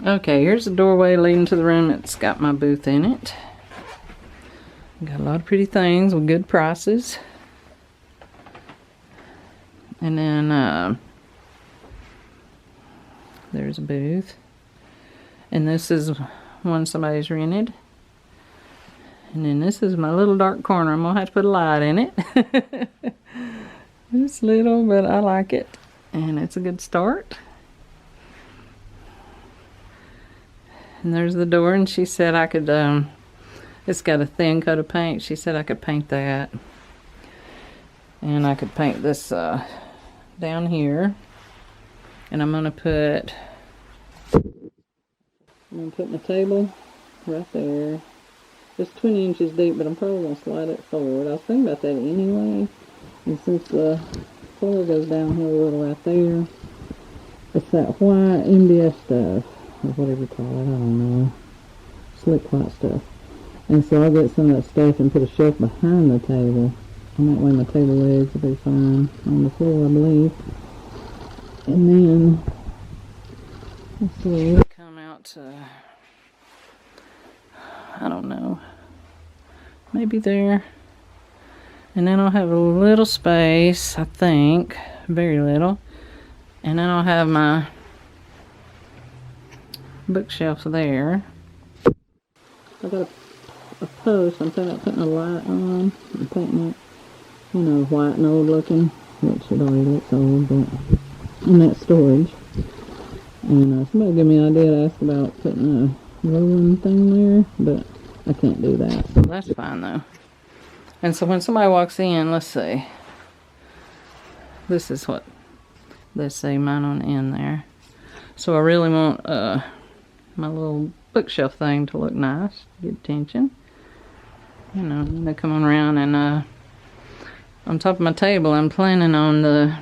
Okay, here's the doorway leading to the room. It's got my booth in it. Got a lot of pretty things with good prices. And then there's a booth. And this is one somebody's rented. And then this is my little dark corner. I'm gonna have to put a light in it. It's little, but I like it. And it's a good start. And there's the door, and she said I could, it's got a thin coat of paint. She said I could paint that. And I could paint this down here. And I'm gonna put my table right there. It's 20 inches deep, but I'm probably going to slide it forward. I was thinking about that anyway. And since the floor goes downhill a little right there, it's that white MDF stuff, or whatever you call it, I don't know. Slick white stuff. And so I'll get some of that stuff and put a shelf behind the table. And that way my table legs will be fine on the floor, I believe. And then, let's see, we'll come out to, I don't know, maybe there. And then I'll have a little space, I think, very little. And then I'll have my bookshelf there. I got a post, I'm thinking about putting a light on and painting it, you know, white and old looking, which it already looks old, but in that storage. And somebody gave me an idea to ask about putting a rolling thing there, but I can't do that, so that's fine though. And so when somebody walks in, let's see, this is what they say mine on the end there. So I really want my little bookshelf thing to look nice, get attention. You know, and they come on around, and on top of my table I'm planning on the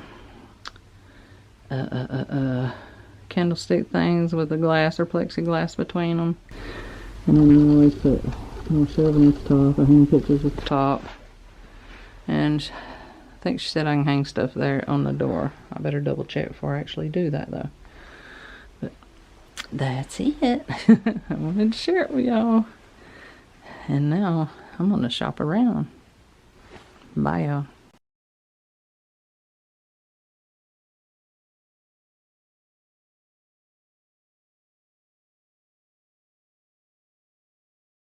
candlestick things with the glass or plexiglass between them. And then you always put more shelving at the top, or hang pictures at the top. And I think she said I can hang stuff there on the door. I better double check before I actually do that though. But that's it. I wanted to share it with y'all. And now I'm gonna shop around. Bye y'all.